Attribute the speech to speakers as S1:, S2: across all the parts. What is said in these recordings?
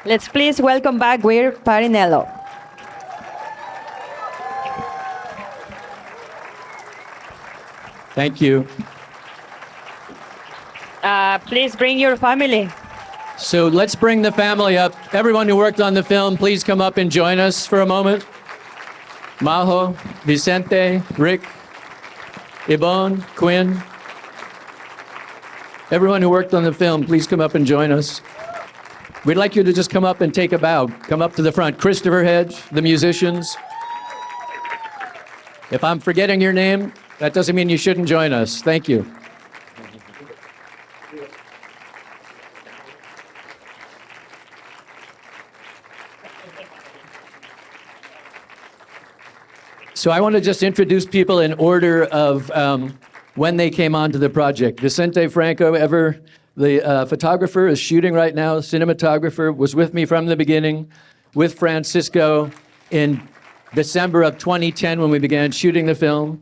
S1: Let's please welcome back Will Parrinello.
S2: Thank you.
S1: Please bring your family.
S2: So let's bring the family up. Everyone who worked on the film, please come up and join us for a moment. Majo, Vicente, Rick, Ibon, Quinn. Everyone who worked on the film, please come up and join us. We'd like you to just come up and take a bow. Come up to the front. Christopher Hedge, the musicians. If I'm forgetting your name, that doesn't mean you shouldn't join us. Thank you. So I want to just introduce people in order of when they came onto the project. Vicente Franco, the photographer, is shooting right now. Cinematographer was with me from the beginning, with Francisco in December of 2010 when we began shooting the film.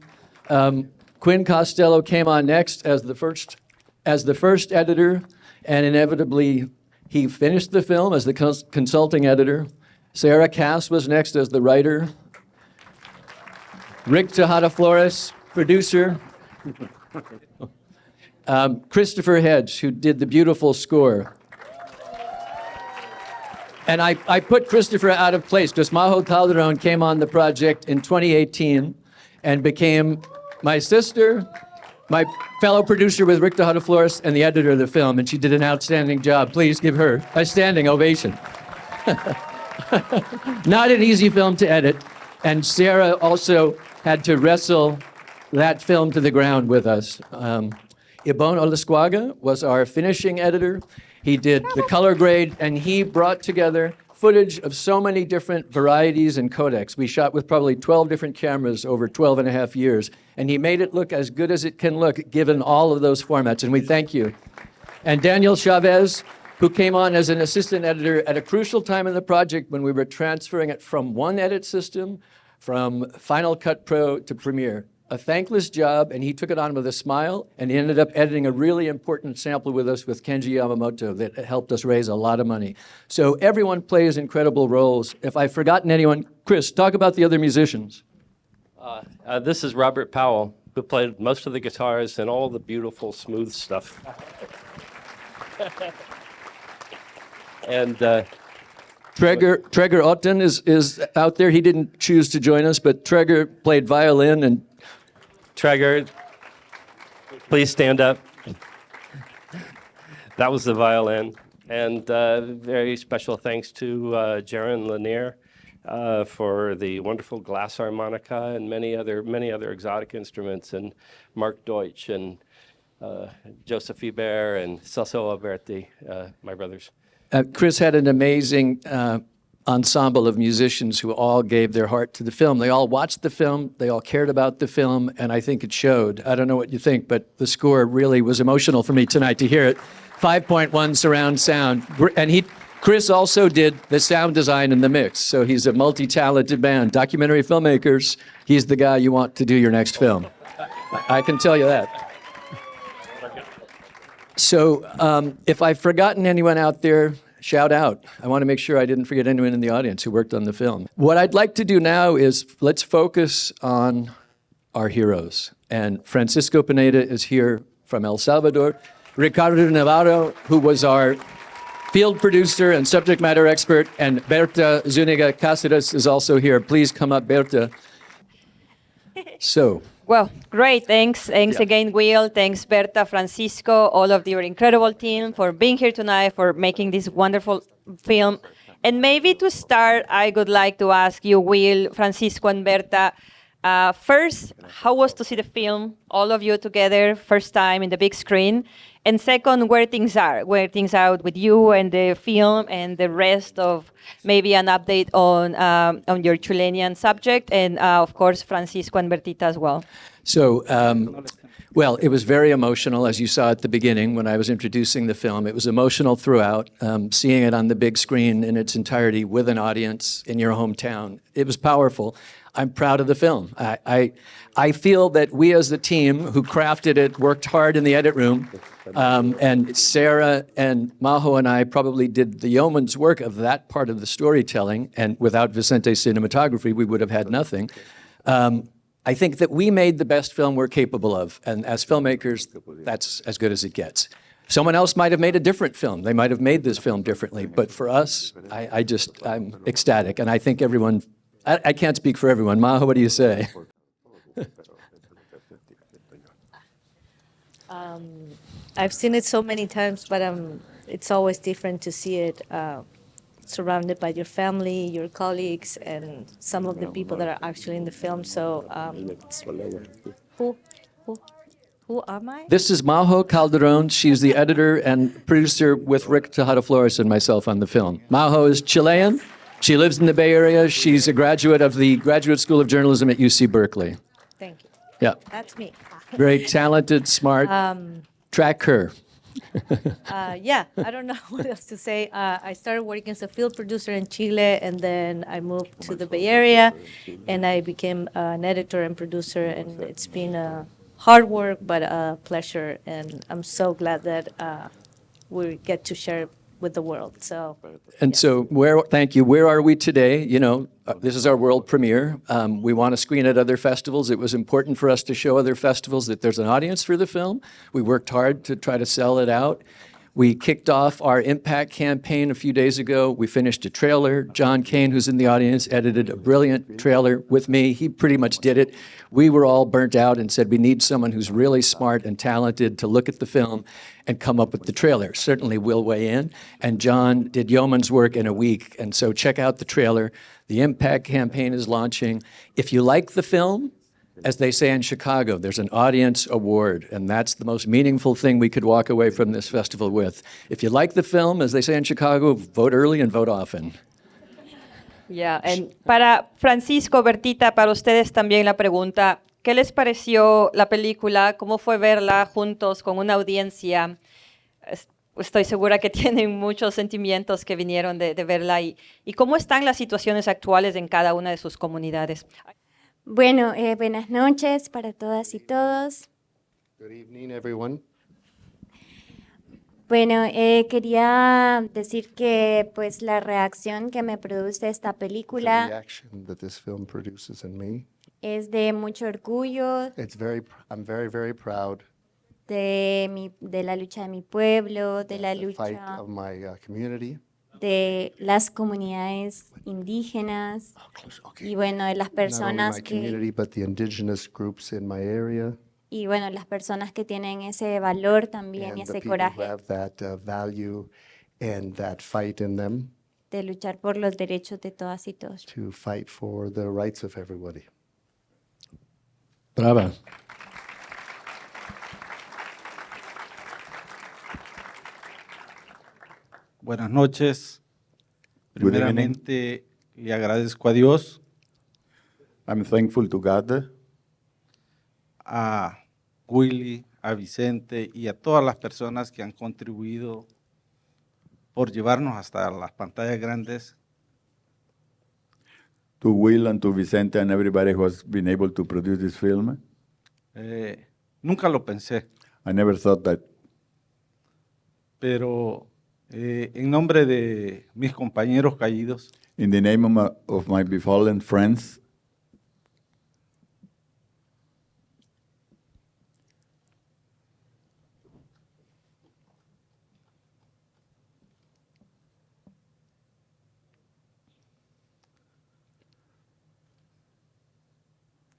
S2: Quinn Costello came on next as the first editor, and inevitably he finished the film as the consulting editor. Sarah Cass was next as the writer. Rick Tejada Flores, producer. Christopher Hedge, who did the beautiful score. And I put Christopher out of place because Majo Calderon came on the project in 2018 and became my sister, my fellow producer with Rick Tejada Flores, and the editor of the film, and she did an outstanding job. Please give her a standing ovation. Not an easy film to edit, and Sarah also had to wrestle that film to the ground with us. Ibon Olasquaga was our finishing editor. He did the color grade, and he brought together footage of so many different varieties and codecs. We shot with probably 12 different cameras over 12 and a half years, and he made it look as good as it can look given all of those formats, and we thank you. And Daniel Chavez, who came on as an assistant editor at a crucial time in the project when we were transferring it from one edit system from Final Cut Pro to Premiere. A thankless job, and he took it on with a smile, and he ended up editing a really important sample with us with Kenji Yamamoto that helped us raise a lot of money. So everyone plays incredible roles. If I've forgotten anyone, Chris, talk about the other musicians.
S3: This is Robert Powell, who played most of the guitars and all the beautiful, smooth stuff. And
S2: Treger Otten is out there. He didn't choose to join us, but Treger played violin. And
S3: Treger, please stand up. That was the violin. And very special thanks to Jaron Lanier for the wonderful glass harmonica and many other exotic instruments, and Mark Deutsch and Joseph Ibert and Celso Alberti, my brothers.
S2: Chris had an amazing ensemble of musicians who all gave their heart to the film. They all watched the film, they all cared about the film, and I think it showed. I don't know what you think, but the score really was emotional for me tonight to hear it. 5.1 surround sound. And Chris also did the sound design and the mix, so he's a multi-talented man. Documentary filmmakers, he's the guy you want to do your next film. I can tell you that. So if I've forgotten anyone out there, shout out. I want to make sure I didn't forget anyone in the audience who worked on the film. What I'd like to do now is let's focus on our heroes. And Francisco Pineda is here from El Salvador. Ricardo Navarro, who was our field producer and subject matter expert, and Bertha Zúñiga Cáceres is also here. Please come up, Bertha. So.
S1: Well, great. Thanks again, Will. Thanks, Bertha, Francisco, all of your incredible team for being here tonight, for making this wonderful film. And maybe to start, I would like to ask you, Will, Francisco, and Bertha, first, how was to see the film, all of you together, first time in the big screen? And second, where things are with you and the film, and the rest of maybe an update on your Chilean subject, and of course, Francisco and Bertita as well.
S2: So, well, it was very emotional, as you saw at the beginning when I was introducing the film. It was emotional throughout, seeing it on the big screen in its entirety with an audience in your hometown. It was powerful. I'm proud of the film. I feel that we as the team who crafted it worked hard in the edit room, and Sarah and Majo and I probably did the yeoman's work of that part of the storytelling, and without Vicente's cinematography, we would have had nothing. I think that we made the best film we're capable of, and as filmmakers, that's as good as it gets. Someone else might have made a different film. They might have made this film differently, but for us, I'm ecstatic, and I think everyone, I can't speak for everyone. Majo, what do you say?
S4: I've seen it so many times, but it's always different to see it surrounded by your family, your colleagues, and some of the people that are actually in the film. So, who am I?
S2: This is Majo Calderon. She's the editor and producer with Rick Tejada Flores and myself on the film. Majo is Chilean. She lives in the Bay Area. She's a graduate of the Graduate School of Journalism at UC Berkeley.
S4: Thank you.
S2: Yeah.
S4: That's me.
S2: Very talented, smart. Track her.
S4: Yeah, I don't know what else to say. I started working as a field producer in Chile, and then I moved to the Bay Area, and I became an editor and producer, and it's been hard work, but a pleasure, and I'm so glad that we get to share with the world. So,
S2: And so, thank you. Where are we today? You know, this is our world premiere. We want to screen at other festivals. It was important for us to show other festivals that there's an audience for the film. We worked hard to try to sell it out. We kicked off our impact campaign a few days ago. We finished a trailer. John Kane, who's in the audience, edited a brilliant trailer with me. He pretty much did it. We were all burnt out and said, we need someone who's really smart and talented to look at the film and come up with the trailer. Certainly we'll weigh in. And John did yeoman's work in a week. And so check out the trailer. The impact campaign is launching. If you like the film, as they say in Chicago, there's an audience award, and that's the most meaningful thing we could walk away from this festival with. If you like the film, as they say in Chicago, vote early and vote often.
S1: Yeah, and para Francisco, Bertita, para ustedes también la pregunta, ¿qué les pareció la película? ¿Cómo fue verla juntos con una audiencia? Estoy segura que tienen muchos sentimientos que vinieron de verla. ¿Y cómo están las situaciones actuales en cada una de sus comunidades?
S5: Bueno, buenas noches para todas y todos.
S6: Good evening, everyone.
S5: Bueno, quería decir que pues la reacción que me produce esta
S6: The
S5: película
S6: reaction that this film produces in me,
S5: es de mucho orgullo
S6: I'm very, very proud
S5: de la lucha de mi pueblo, de la
S6: of the fight
S5: lucha
S6: of my community.
S5: de las comunidades indígenas y bueno, de las
S6: Not only
S5: personas
S6: my
S5: que
S6: community, but the indigenous groups in my area
S5: y bueno, las personas que tienen ese valor también y
S6: and the
S5: ese
S6: people who
S5: coraje
S6: have that value and that fight in them
S5: de luchar por los derechos de todas y todos.
S6: to fight for the rights of everybody.
S2: Brava.
S7: Buenas noches.
S8: Good evening.
S7: Primeramente, le agradezco a Dios,
S8: I'm thankful to God,
S7: a Willy, a Vicente y a todas las personas que han contribuido por llevarnos hasta las pantallas grandes.
S8: to Will and to Vicente and everybody who has been able to produce this film.
S7: Nunca lo pensé,
S8: I never thought that.
S7: pero en nombre de mis compañeros caídos,
S8: In the name of my befallen friends,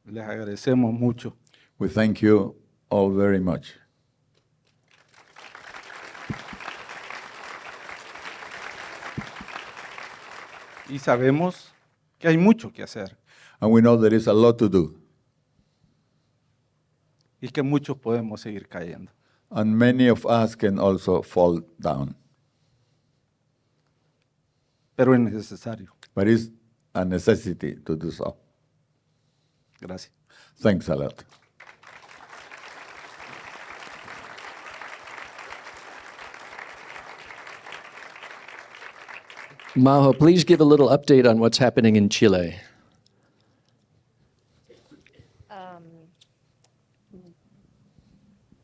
S7: les agradecemos mucho.
S8: we thank you all very much.
S7: Y sabemos que hay mucho que hacer
S8: And we know there is a lot to do,
S7: y que muchos podemos seguir cayendo.
S8: and many of us can also fall down.
S7: Pero es necesario.
S8: But it's a necessity to do so.
S7: Gracias.
S8: Thanks a lot.
S2: Majo, please give a little update on what's happening in Chile.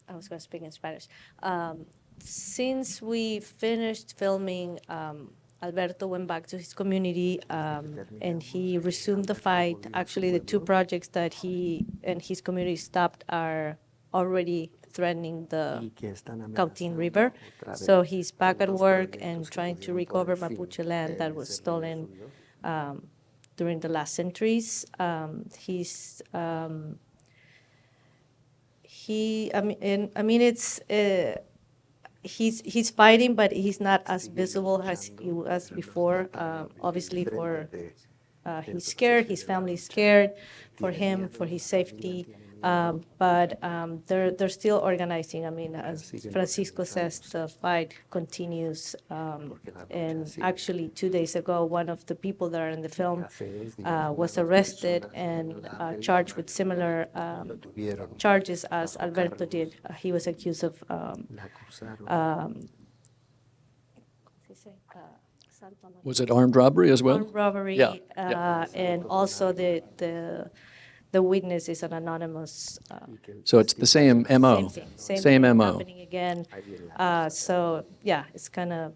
S4: I was going to speak in Spanish. Since we finished filming, Alberto went back to his community and he resumed the fight. Actually, the two projects that he and his community stopped are already threatening the Cautín River. So he's back at work and trying to recover Mapuche land that was stolen during the last centuries. He's fighting, but he's not as visible as he was before. Obviously, he's scared. His family's scared for him, for his safety. But they're still organizing. I mean, as Francisco says, the fight continues. And actually, 2 days ago, one of the people that are in the film was arrested and charged with similar charges as Alberto did. He was accused of
S2: Was it armed robbery as well?
S4: armed robbery,
S2: Yeah.
S4: and also the witness is an anonymous.
S2: So it's the same MO.
S4: Same thing. Same
S2: Same
S4: thing
S2: MO.
S4: happening again. So yeah, it's kind of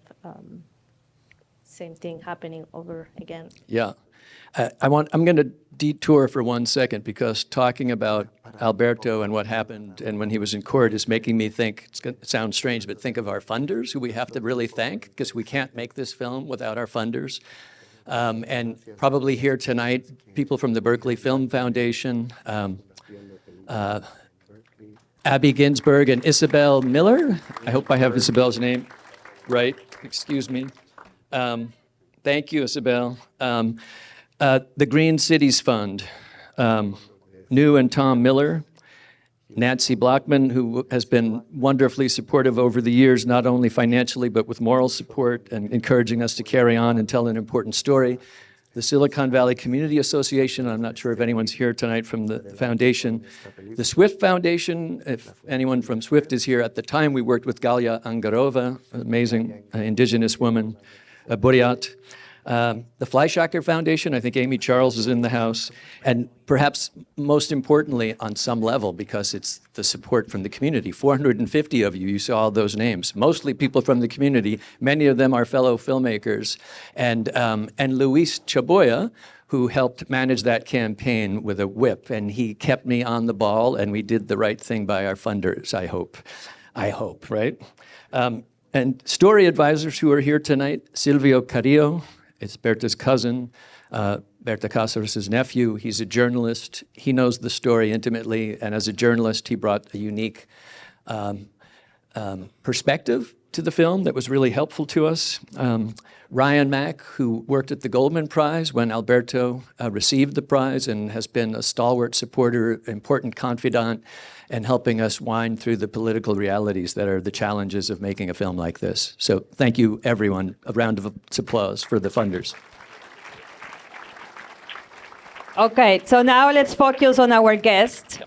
S4: same thing happening over again.
S2: Yeah. I'm going to detour for 1 second because talking about Alberto and what happened and when he was in court is making me think, it's going to sound strange, but think of our funders who we have to really thank because we can't make this film without our funders. And probably here tonight, people from the Berkeley Film Foundation, Abby Ginsberg and Isabel Miller. I hope I have Isabel's name right. Excuse me. Thank you, Isabel. The Green Cities Fund, New and Tom Miller, Nancy Blockman, who has been wonderfully supportive over the years, not only financially, but with moral support and encouraging us to carry on and tell an important story. The Silicon Valley Community Association, I'm not sure if anyone's here tonight from the foundation. The SWIFT Foundation, if anyone from SWIFT is here. At the time, we worked with Galia Angarova, an amazing indigenous woman, a Buryat. The Fleischacker Foundation, I think Amy Charles is in the house, and perhaps most importantly on some level, because it's the support from the community. 450 of you saw all those names, mostly people from the community. Many of them are fellow filmmakers. And Luis Chaboya, who helped manage that campaign with a whip, and he kept me on the ball, and we did the right thing by our funders, I hope. I hope, right? And story advisors who are here tonight, Silvio Carrillo, it's Bertha's cousin, Bertha Cáceres' nephew. He's a journalist. He knows the story intimately, and as a journalist, he brought a unique perspective to the film that was really helpful to us. Ryan Mack, who worked at the Goldman Prize when Alberto received the prize and has been a stalwart supporter, important confidant, and helping us wind through the political realities that are the challenges of making a film like this. So thank you, everyone. A round of applause for the funders.
S1: Okay, so now let's focus on our guest.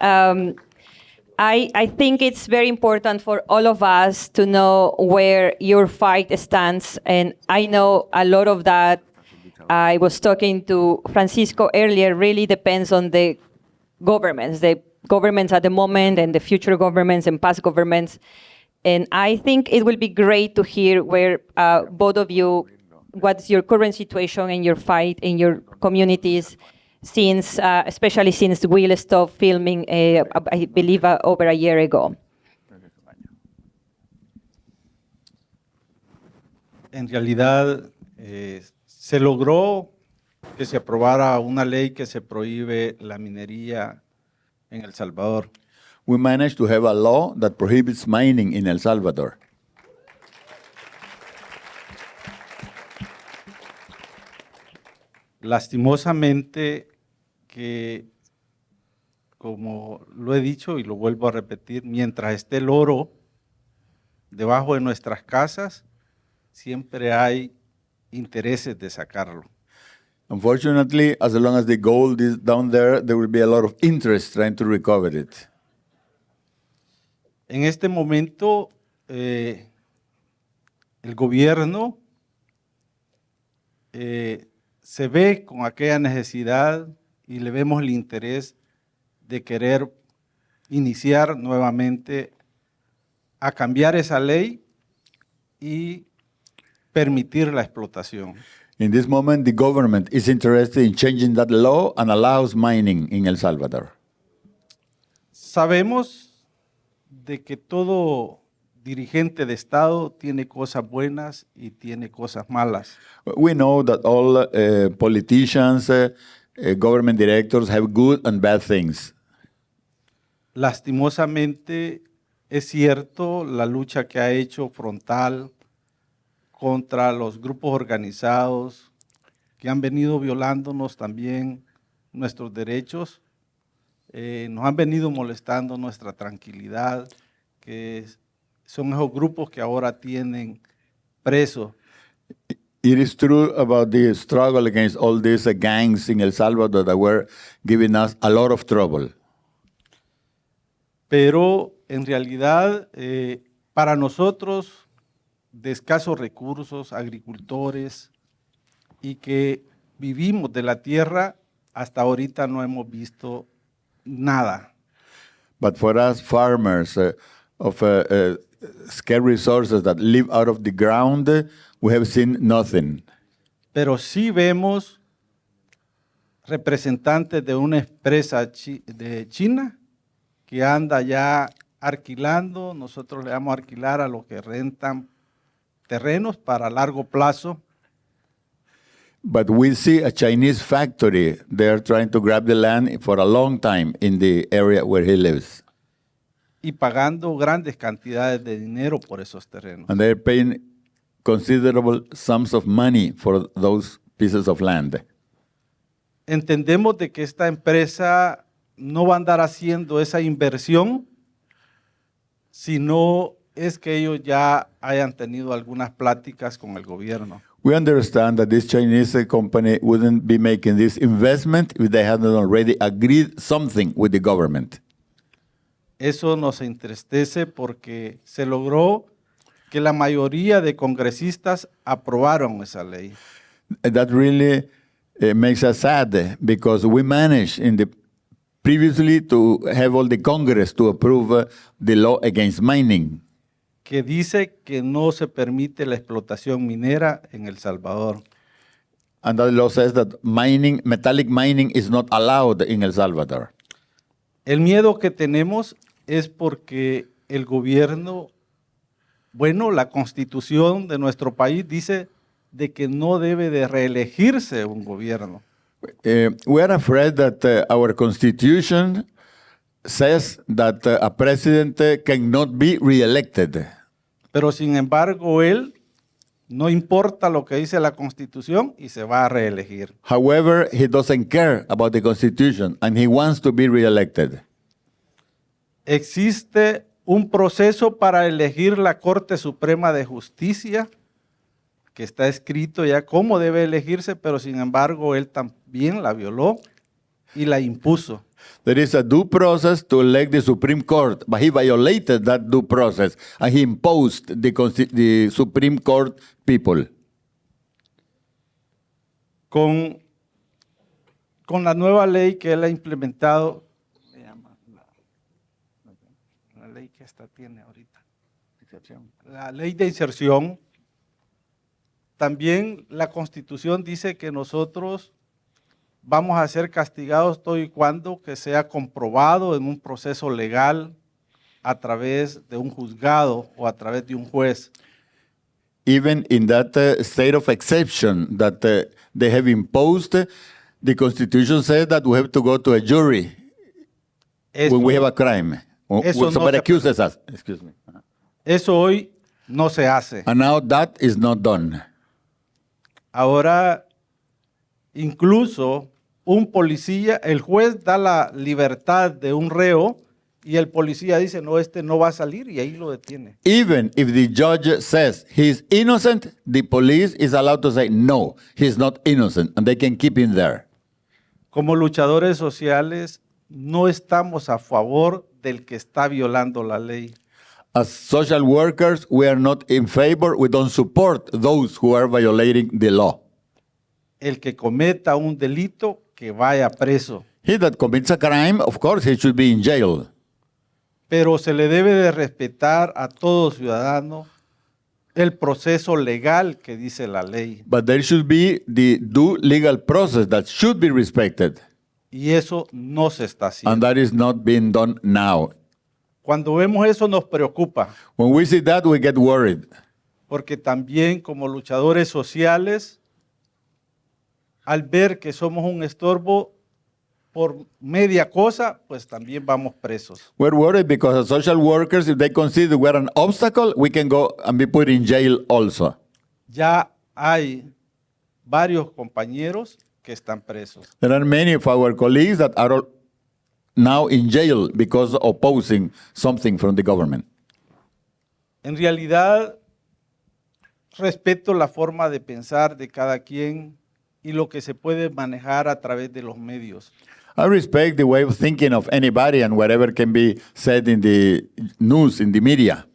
S1: I think it's very important for all of us to know where your fight stands, and I know a lot of that. I was talking to Francisco earlier, really depends on the governments at the moment and the future governments and past governments. And I think it will be great to hear where both of you, what's your current situation and your fight in your communities, since, especially since Will stopped filming, I believe, over a year ago.
S7: En realidad, se logró que se aprobara una ley que se prohíbe la minería en El Salvador.
S8: We managed to have a law that prohibits mining in El Salvador.
S7: Lastimosamente, que como lo he dicho y lo vuelvo a repetir, mientras esté el oro debajo de nuestras casas, siempre hay intereses de sacarlo.
S8: Unfortunately, as long as the gold is down there, there will be a lot of interest trying to recover it.
S7: En este momento, el gobierno se ve con aquella necesidad y le vemos el interés de querer iniciar nuevamente a cambiar esa ley y permitir la explotación.
S8: In this moment, the government is interested in changing that law and allows mining in El Salvador.
S7: Sabemos de que todo dirigente de Estado tiene cosas buenas y tiene cosas malas.
S8: We know that all politicians, government directors have good and bad things.
S7: Lastimosamente, es cierto la lucha que ha hecho frontal contra los grupos organizados que han venido violándonos también nuestros derechos, nos han venido molestando nuestra tranquilidad, que son esos grupos que ahora tienen presos.
S8: It is true about the struggle against all these gangs in El Salvador that were giving us a lot of trouble.
S7: Pero en realidad, para nosotros, de escasos recursos, agricultores, y que vivimos de la tierra, hasta ahorita no hemos visto nada.
S8: But for us farmers of scarce resources that live out of the ground, we have seen nothing.
S7: Pero sí vemos representantes de una empresa de China que anda ya alquilando, nosotros le vamos a alquilar a los que rentan terrenos para largo plazo.
S8: But we see a Chinese factory. They are trying to grab the land for a long time in the area where he lives.
S7: Y pagando grandes cantidades de dinero por esos terrenos.
S8: And they're paying considerable sums of money for those pieces of land.
S7: Entendemos de que esta empresa no va a andar haciendo esa inversión si no es que ellos ya hayan tenido algunas pláticas con el gobierno.
S8: We understand that this Chinese company wouldn't be making this investment if they hadn't already agreed something with the government.
S7: Eso nos entristece porque se logró que la mayoría de congresistas aprobaron esa ley.
S8: That really makes us sad because we managed previously to have all the Congress to approve the law against mining.
S7: Que dice que no se permite la explotación minera en El Salvador.
S8: And that law says that metallic mining is not allowed in El Salvador.
S7: El miedo que tenemos es porque el gobierno, bueno, la constitución de nuestro país dice de que no debe de reelegirse un gobierno.
S8: We are afraid that our constitution says that a president cannot be reelected.
S7: Pero sin embargo, él no importa lo que dice la Constitución y se va a reelegir.
S8: However, he doesn't care about the Constitution and he wants to be reelected.
S7: Existe un proceso para elegir la Corte Suprema de Justicia que está escrito ya cómo debe elegirse, pero sin embargo, él también la violó y la impuso.
S8: There is a due process to elect the Supreme Court, but he violated that due process and he imposed the Supreme Court people.
S7: Con la nueva ley que él ha implementado, la ley que esta tiene ahorita, la ley de inserción, también la Constitución dice que nosotros vamos a ser castigados todo y cuando que sea comprobado en un proceso legal a través de un juzgado o a través de un juez.
S8: Even in that state of exception that they have imposed, the Constitution says that we have to go to a jury when we have a crime. When somebody accuses us. Excuse me.
S7: Eso hoy no se hace.
S8: And now that is not done.
S7: Ahora, incluso un policía, el juez da la libertad de un reo y el policía dice, no, este no va a salir y ahí lo detiene.
S8: Even if the judge says he's innocent, the police is allowed to say, no, he's not innocent, and they can keep him there.
S7: Como luchadores sociales, no estamos a favor del que está violando la ley.
S8: As social workers, we are not in favor, we don't support those who are violating the law.
S7: el que cometa un delito que vaya preso,
S8: He that commits a crime, of course, he should be in jail.
S7: pero se le debe de respetar a todo ciudadano el proceso legal que dice la ley.
S8: But there should be the due legal process that should be respected.
S7: Y eso no se está
S8: And
S7: haciendo.
S8: that is not being done now.
S7: Cuando vemos eso nos preocupa,
S8: When we see that, we get worried.
S7: porque también como luchadores sociales, al ver que somos un estorbo por media cosa, pues también vamos presos.
S8: We're worried because as social workers, if they consider we're an obstacle, we can go and be put in jail also.
S7: Ya hay varios compañeros que están presos.
S8: There are many of our colleagues that are now in jail because of opposing something from the government.
S7: En realidad, respeto la forma de pensar de cada quien y lo que se puede manejar a través de los medios.
S8: I respect the way of thinking of anybody and whatever can be said in the news, in the media.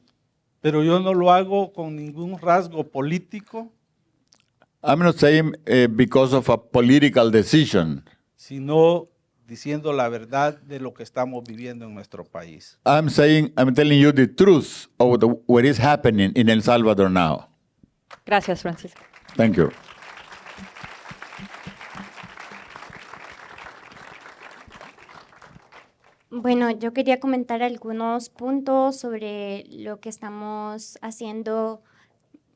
S7: Pero yo no lo hago con ningún rasgo político,
S8: I'm not saying because of a political decision.
S7: sino diciendo la verdad de lo que estamos viviendo en nuestro país.
S8: I'm telling you the truth of what is happening in El Salvador now.
S1: Gracias, Francisco.
S8: Thank you.
S5: Bueno, yo quería comentar algunos puntos sobre lo que estamos haciendo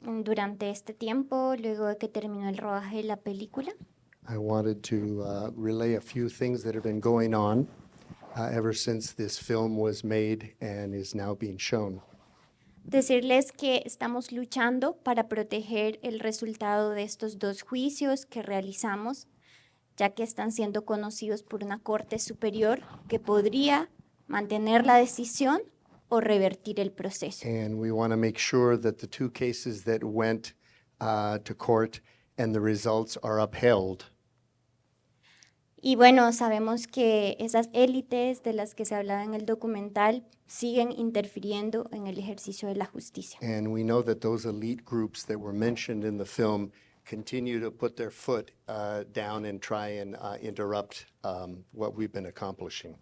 S5: durante este tiempo, luego de que terminó el rodaje de la película.
S6: I wanted to relay a few things that have been going on ever since this film was made and is now being shown.
S5: Decirles que estamos luchando para proteger el resultado de estos dos juicios que realizamos, ya que están siendo conocidos por una corte superior que podría mantener la decisión o revertir el proceso.
S6: And we want to make sure that the two cases that went to court and the results are upheld.
S5: Y bueno, sabemos que esas élites de las que se hablaba en el documental siguen interfiriendo en el ejercicio de la justicia.
S6: And we know that those elite groups that were mentioned in the film continue to put their foot down and try and interrupt what we've been accomplishing.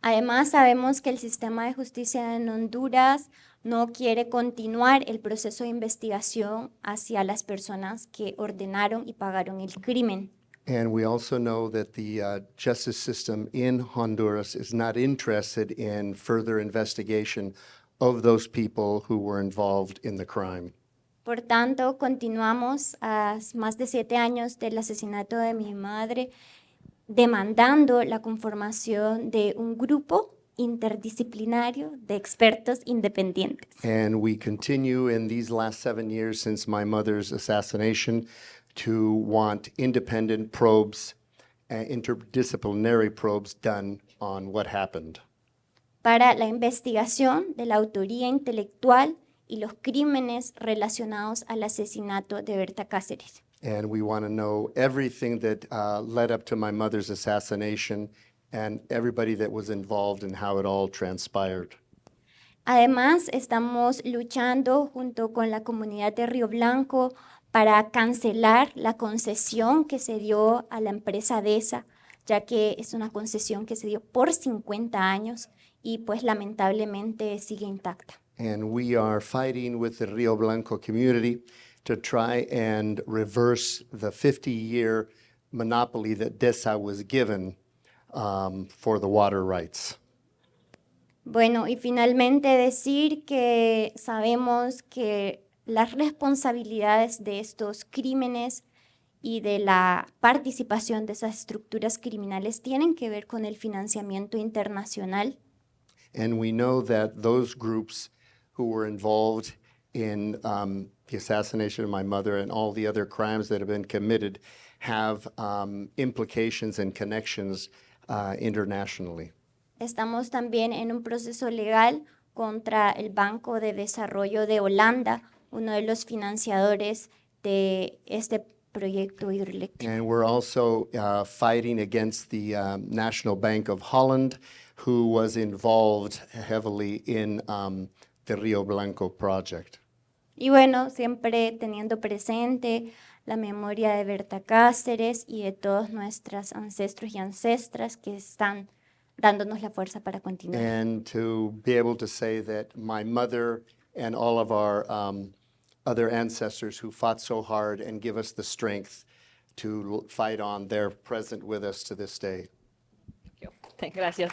S5: Además, sabemos que el sistema de justicia en Honduras no quiere continuar el proceso de investigación hacia las personas que ordenaron y pagaron el crimen.
S6: And we also know that the justice system in Honduras is not interested in further investigation of those people who were involved in the crime.
S5: Por tanto, continuamos a más de 7 años del asesinato de mi madre, demandando la conformación de un grupo interdisciplinario de expertos independientes.
S6: And we continue in these last 7 years since my mother's assassination to want independent probes, interdisciplinary probes done on what happened.
S5: Para la investigación de la autoría intelectual y los crímenes relacionados al asesinato de Bertha Cáceres.
S6: And we want to know everything that led up to my mother's assassination and everybody that was involved and how it all transpired.
S5: Además, estamos luchando junto con la comunidad de Río Blanco para cancelar la concesión que se dio a la empresa DESA, ya que es una concesión que se dio por 50 años y pues lamentablemente sigue intacta.
S6: And we are fighting with the Rio Blanco community to try and reverse the 50-year monopoly that DESA was given for the water rights.
S5: Bueno, y finalmente decir que sabemos que las responsabilidades de estos crímenes y de la participación de esas estructuras criminales tienen que ver con el financiamiento internacional.
S6: And we know that those groups who were involved in the assassination of my mother and all the other crimes that have been committed have implications and connections internationally.
S5: Estamos también en un proceso legal contra el Banco de Desarrollo de Holanda, uno de los financiadores de este proyecto hidroeléctrico.
S6: And we're also fighting against the National Bank of Holland, who was involved heavily in the Rio Blanco project.
S5: Y bueno, siempre teniendo presente la memoria de Bertha Cáceres y de todos nuestros ancestros y ancestras que están dándonos la fuerza para continuar.
S6: And to be able to say that my mother and all of our other ancestors who fought so hard and give us the strength to fight on, they're present with us to this day.
S1: Gracias.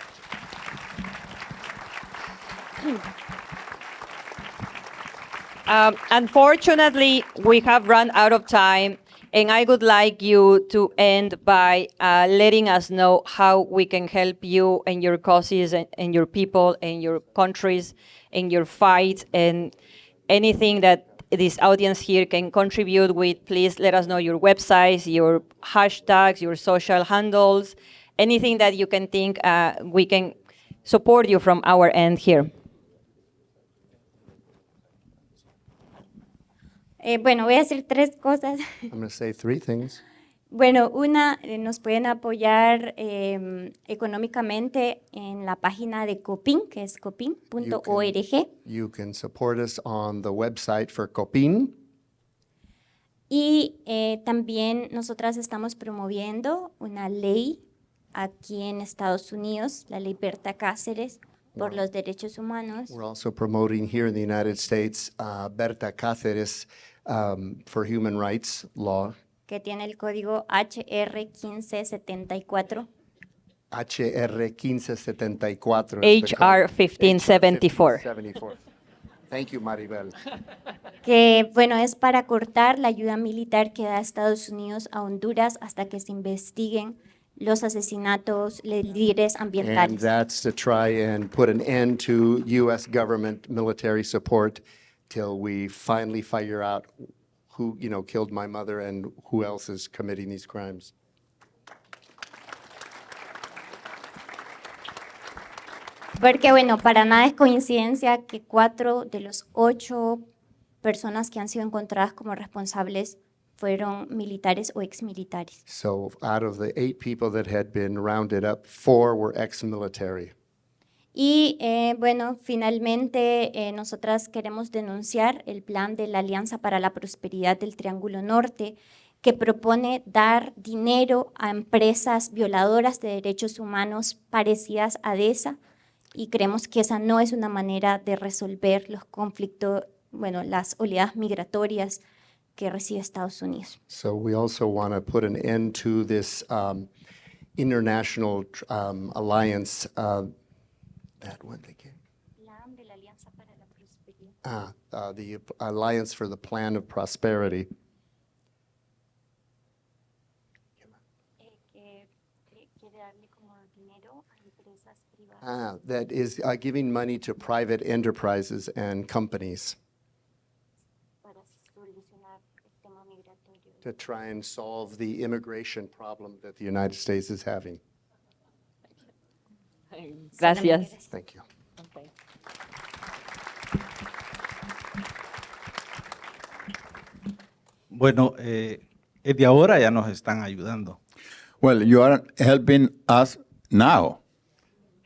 S1: Unfortunately, we have run out of time, and I would like you to end by letting us know how we can help you and your causes and your people and your countries in your fight, and anything that this audience here can contribute with. Please let us know your websites, your hashtags, your social handles, anything that you can think we can support you from our end here.
S5: Bueno, voy a hacer 3 cosas.
S6: I'm going to say 3 things.
S5: Bueno, una, nos pueden apoyar económicamente en la página de COPIN, que es copin.org.
S6: You can support us on the website for COPIN.
S5: Y también nosotras estamos promoviendo una ley aquí en Estados Unidos, la ley Bertha Cáceres, por los derechos humanos.
S6: We're also promoting here in the United States Bertha Cáceres for human rights law.
S5: Que tiene el código HR 1574.
S6: HR 1574.
S1: HR 1574.
S6: Thank you, Maribel.
S5: Que, bueno, es para cortar la ayuda militar que da Estados Unidos a Honduras hasta que se investiguen los asesinatos de líderes
S6: And
S5: ambientales.
S6: that's to try and put an end to U.S. government military support till we finally figure out who, killed my mother and who else is committing these crimes.
S5: Porque, bueno, para nada es coincidencia que 4 de los 8 personas que han sido encontradas como responsables fueron militares o exmilitares.
S6: So out of the 8 people that had been rounded up, 4 were ex-military.
S5: Y, bueno, finalmente nosotras queremos denunciar el plan de la Alianza para la Prosperidad del Triángulo Norte, que propone dar dinero a empresas violadoras de derechos humanos parecidas a DESA, y creemos que esa no es una manera de resolver los conflictos, bueno, las oleadas migratorias que recibe Estados Unidos.
S6: So we also want to put an end to this international alliance. That one again?
S5: Plan de la Alianza para la Prosperidad.
S6: The Alliance for the Plan of Prosperity.
S5: Quiere darle como dinero a empresas privadas.
S6: That is giving money to private enterprises and companies
S5: Para solucionar el tema migratorio.
S6: to try and solve the immigration problem that the United States is having.
S1: Gracias.
S6: Thank you.
S7: Bueno, de ahora ya nos están ayudando.
S8: Well, you are helping us now.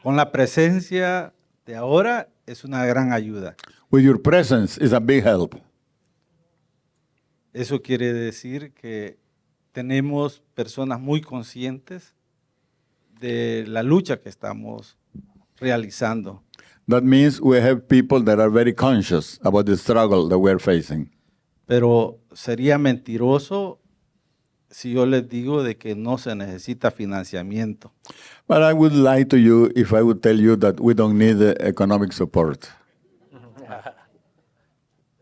S7: Con la presencia de ahora es una gran ayuda.
S8: With your presence is a big help.
S7: Eso quiere decir que tenemos personas muy conscientes de la lucha que estamos realizando.
S8: That means we have people that are very conscious about the struggle that we're facing.
S7: Pero sería mentiroso si yo les digo de que no se necesita financiamiento.
S8: But I would lie to you if I would tell you that we don't need economic support.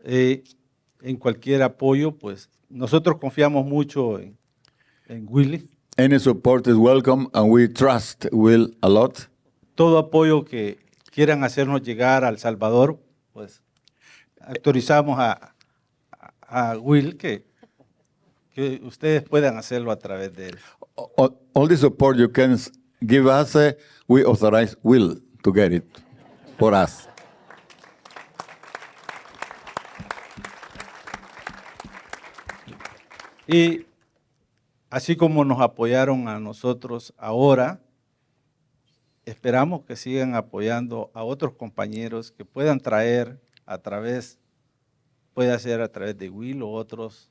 S7: En cualquier apoyo, pues nosotros confiamos mucho en Willy.
S8: Any support is welcome, and we trust Will a lot.
S7: Todo apoyo que quieran hacernos llegar a El Salvador, pues autorizamos a Will que ustedes puedan hacerlo a través de él.
S8: All the support you can give us, we authorize Will to get it for us.
S7: Y así como nos apoyaron a nosotros ahora, esperamos que sigan apoyando a otros compañeros que puedan traer puede ser a través de Will o otros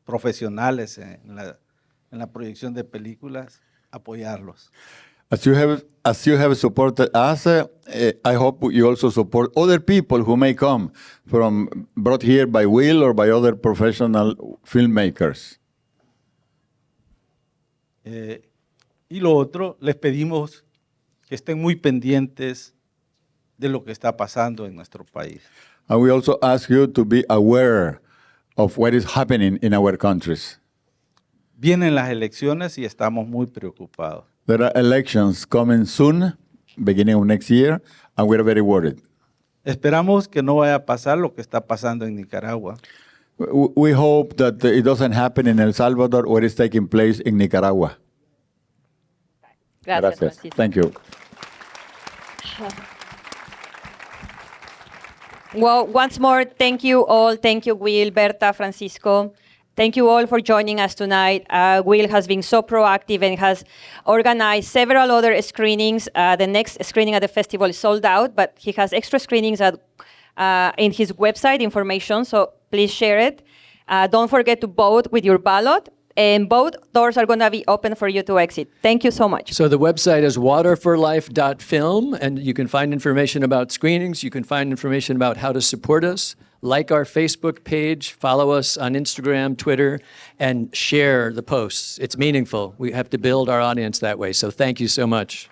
S7: profesionales en la proyección de películas, apoyarlos.
S8: As you have supported us, I hope you also support other people who may come brought here by Will or by other professional filmmakers.
S7: Y lo otro, les pedimos que estén muy pendientes de lo que está pasando en nuestro país.
S8: And we also ask you to be aware of what is happening in our countries.
S7: Vienen las elecciones y estamos muy preocupados.
S8: There are elections coming soon, beginning of next year, and we're very worried.
S7: Esperamos que no vaya a pasar lo que está pasando en Nicaragua.
S8: We hope that it doesn't happen in El Salvador or it's taking place in Nicaragua.
S1: Gracias, Francisco.
S8: Thank you.
S1: Well, once more, thank you all. Thank you, Will, Bertha, Francisco. Thank you all for joining us tonight. Will has been so proactive and has organized several other screenings. The next screening at the festival is sold out, but he has extra screenings in his website information, so please share it. Don't forget to vote with your ballot, and both doors are going to be open for you to exit. Thank you so much.
S2: So the website is waterforlife.film, and you can find information about screenings. You can find information about how to support us. Like our Facebook page, follow us on Instagram, Twitter, and share the posts. It's meaningful. We have to build our audience that way. So thank you so much.